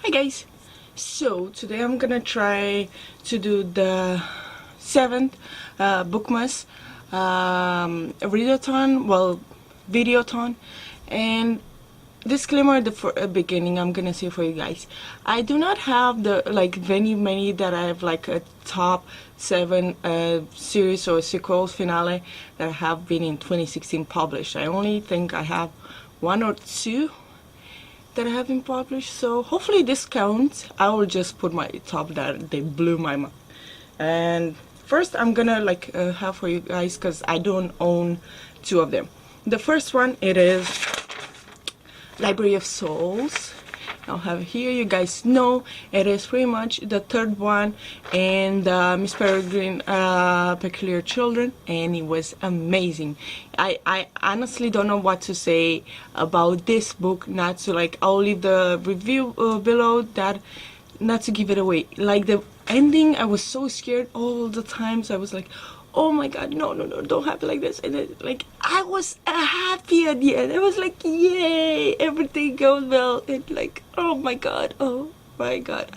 Hi guys! So today I'm gonna try to do the 7th Bookmas readathon, well, videothon. And disclaimer at the beginning, I'm gonna say for you guys, I do not have the many that I have like a top 7 series or sequels finale that have been in 2016 published. I only think I have 1 or 2 that have been published, so hopefully this counts. I will just put my top that they blew my mind. And first I'm gonna have for you guys, because I don't own 2 of them. The first one, it is Library of Souls. I'll have it here. You guys know it is pretty much the 3rd one in the Miss Peregrine Peculiar Children, and it was amazing. I honestly don't know what to say about this book, not to I'll leave the review below that, not to give it away. Like the ending, I was so scared all the times. I was like, oh my god, no, don't have it like this. And then, I was happy at the end. I was like, yay, everything goes well. And oh my god,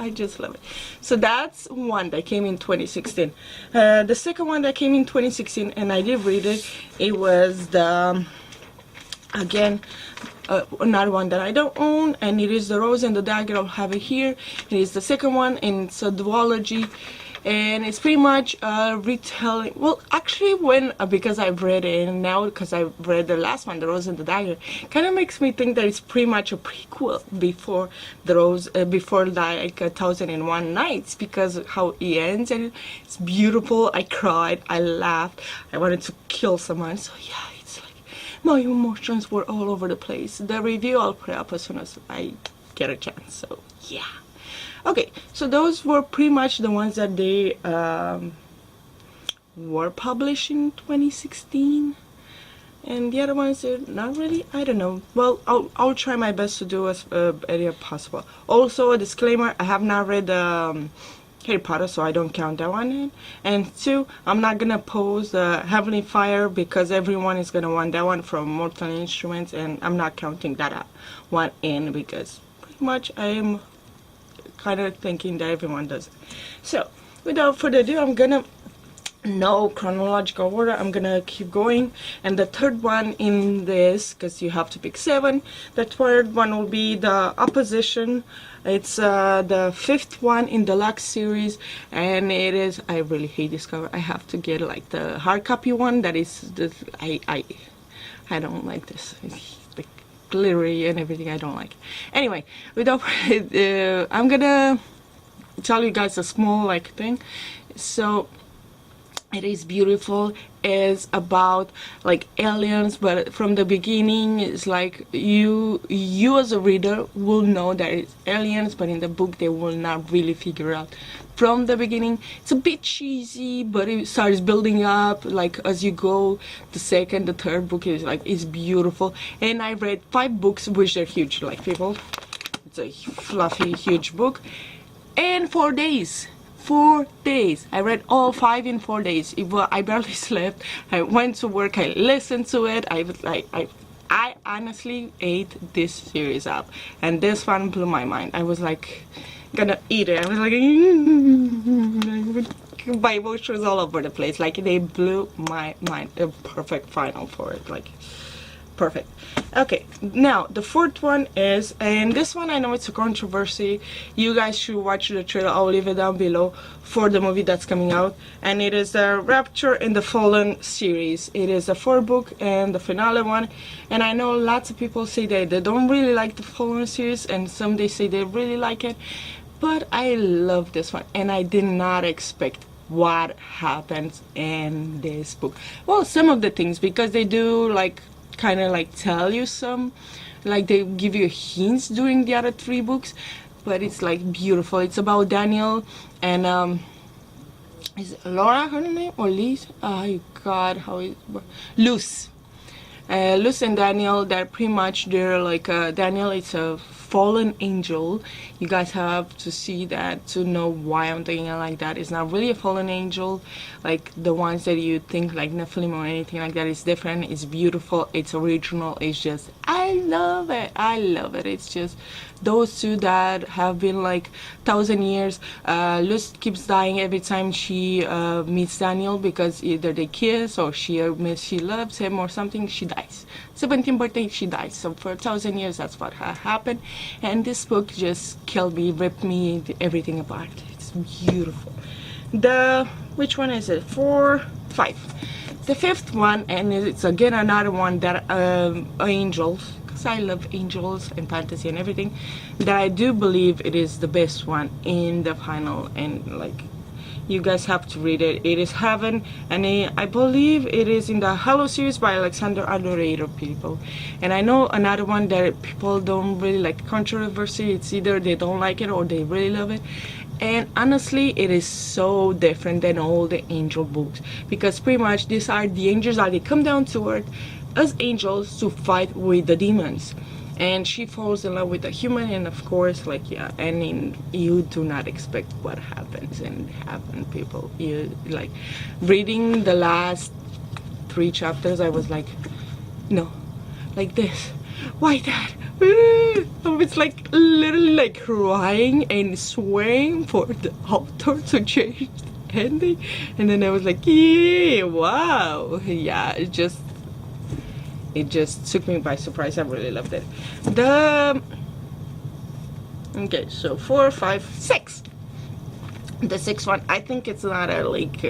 I just love it. So that's one that came in 2016. The second one that came in 2016, and I did read it, it was the again another one that I don't own, and it is The Rose and the Dagger. I'll have it here. It is the second one, and it's a duology. And it's pretty much retelling, well, actually, because I've read it, and now because I've read the last one, The Rose and the Dagger, kind of makes me think that it's pretty much a prequel before The Rose, before 1001 Nights, because how it ends, and it's beautiful. I cried, I laughed, I wanted to kill someone. So yeah, it's my emotions were all over the place. The review I'll put up as soon as I get a chance. So yeah. Okay, so those were pretty much the ones that they were published in 2016, and the other ones are not really, I don't know. Well, I'll try my best to do as better as possible. Also, a disclaimer, I have not read Harry Potter, so I don't count that one in. And 2, I'm not gonna post Heavenly Fire, because everyone is gonna want that one from Mortal Instruments, and I'm not counting that one in, because pretty much I am kind of thinking that everyone does it. So without further ado, I'm gonna, no chronological order, I'm gonna keep going. And the 3rd one in this, because you have to pick 7, the 3rd one will be The Opposition. It's the 5th one in the Deluxe series, and it is, I really hate this cover. I have to get the hard copy one. That is the, I don't like this. It's glittery and everything. I don't like it. Anyway, without I'm gonna tell you guys a small thing. So it is beautiful. It's about aliens, but from the beginning it's you as a reader will know that it's aliens, but in the book they will not really figure out from the beginning. It's a bit cheesy, but it starts building up as you go. The 2nd, the 3rd book is beautiful. And I read 5 books, which are huge, people. It's a fluffy, huge book. And 4 days. 4 days. I read all 5 in 4 days. I barely slept. I went to work. I listened to it. I honestly ate this series up, and this one blew my mind. I was gonna eat it. I was my emotions all over the place. They blew my mind. A perfect final for it. Perfect. Okay, now the 4th one is, and this one I know it's a controversy. You guys should watch the trailer. I'll leave it down below for the movie that's coming out, and it is the Rapture in the Fallen series. It is a 4th book and the finale one, and I know lots of people say that they don't really like the Fallen series, and some they say they really like it, but I love this one, and I did not expect what happens in this book. Well, some of the things, because they do kind of tell you some, they give you hints during the other 3 books, but it's beautiful. It's about Daniel and is it Laura her name, or Liz? Oh god, how is Luz. Luz and Daniel, they're pretty much, they're Daniel is a fallen angel. You guys have to see that to know why I'm thinking like that. It's not really a fallen angel like the ones that you think like Nephilim or anything like that. It's different, it's beautiful, it's original, it's just, I love it. It's just those two that have been like 1,000 years. Luz keeps dying every time she meets Daniel, because either they kiss or she admits she loves him or something. She dies. 17th birthday, she dies. So for 1,000 years, that's what happened. And this book just killed me, ripped me, everything apart. It's beautiful. Which one is it? 4, 5. The fifth one, and it's again another one that angels, because I love angels and fantasy and everything, that I do believe it is the best one in the final, and like, you guys have to read it. It is Heaven, and I believe it is in the Hello series by Alexander Adorator people. And I know another one that people don't really like, controversy. It's either they don't like it or they really love it. And honestly, it is so different than all the angel books, because pretty much these are the angels that they come down to earth as angels to fight with the demons. And she falls in love with a human, and of course, like, yeah, and you do not expect what happens in Heaven, people. You like reading the last 3 chapters, I was like, no, like this, why that? I was like literally like crying and swearing for the author to change the ending, and then I was like, yeah, wow, yeah, it just took me by surprise. I really loved it. Okay, so 4, 5, 6. The 6th one, I think it's not a like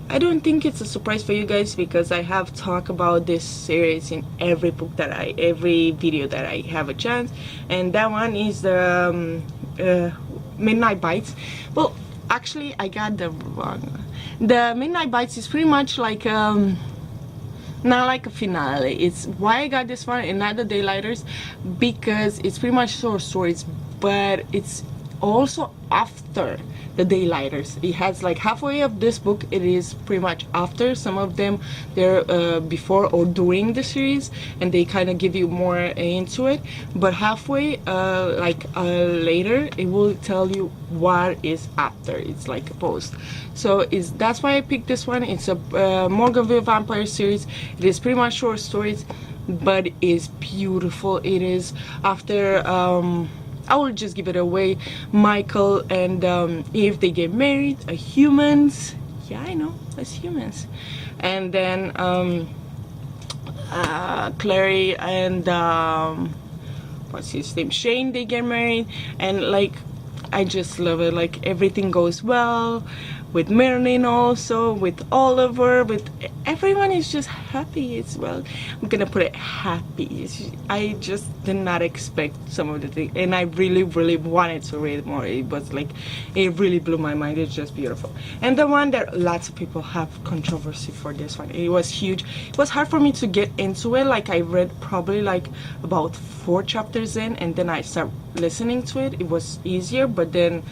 I don't think it's a surprise for you guys, because I have talked about this series in every book that every video that I have a chance, and that one is the Midnight Bites. Well, actually, I got the wrong one. The Midnight Bites is pretty much like not like a finale. It's why I got this one and not the Daylighters, because it's pretty much short stories, but it's also after the Daylighters. It has like halfway of this book, it is pretty much after. Some of them they're before or during the series, and they kind of give you more into it, but halfway later it will tell you what is after. It's like a post. So that's why I picked this one. It's a Morganville Vampire series. It is pretty much short stories, but it's beautiful. It is after I will just give it away. Michael and Eve, they get married as humans. Yeah, I know, as humans. And then Clary and what's his name, Shane, they get married. And like, I just love it. Like, everything goes well with Merlin, also with Oliver, with everyone is just happy as well. I'm gonna put it happy. I just did not expect some of the things, and I really wanted to read more. It was like, it really blew my mind. It's just beautiful. And the one that lots of people have controversy for, this one, it was huge. It was hard for me to get into it. Like, I read probably like about 4 chapters in, and then I started listening to it. It was easier, but then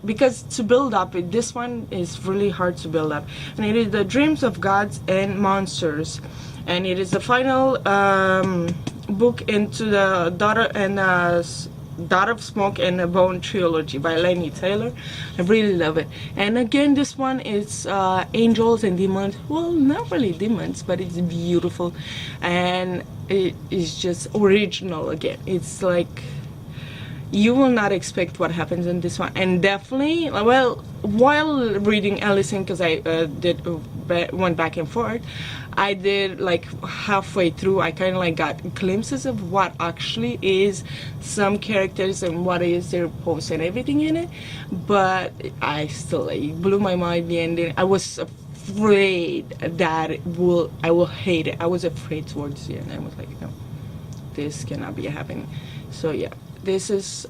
because to build up it, this one is really hard to build up. And it is the Dreams of Gods and Monsters, and it is the final book into the Daughter of Smoke and a Bone trilogy by Lenny Taylor. I really love it. And again, this one is angels and demons. Well, not really demons, but it's beautiful, and it is just original again. It's like, you will not expect what happens in this one. And definitely, well, while reading Ellison, because I went back and forth, I did like halfway through, I kind of like got glimpses of what actually is some characters and what is their post and everything in it. But I still, like, blew my mind the ending. I was afraid that I will hate it. I was afraid towards the end. I was like, no, this cannot be happening. So yeah, this is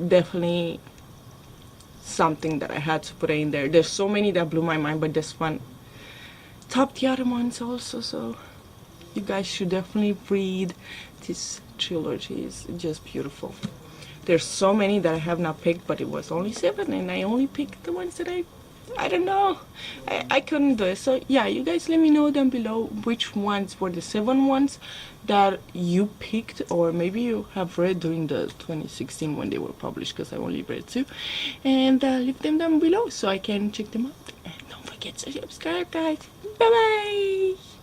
definitely something that I had to put in there. There's so many that blew my mind, but this one topped the other ones also. So you guys should definitely read this trilogy. It's just beautiful. There's so many that I have not picked, but it was only 7, and I only picked the ones that I don't know. I couldn't do it. So yeah, you guys let me know down below which ones were the 7 ones that you picked, or maybe you have read during the 2016 when they were published, because I only read 2. And leave them down below so I can check them out. And don't forget to subscribe, guys. Bye bye.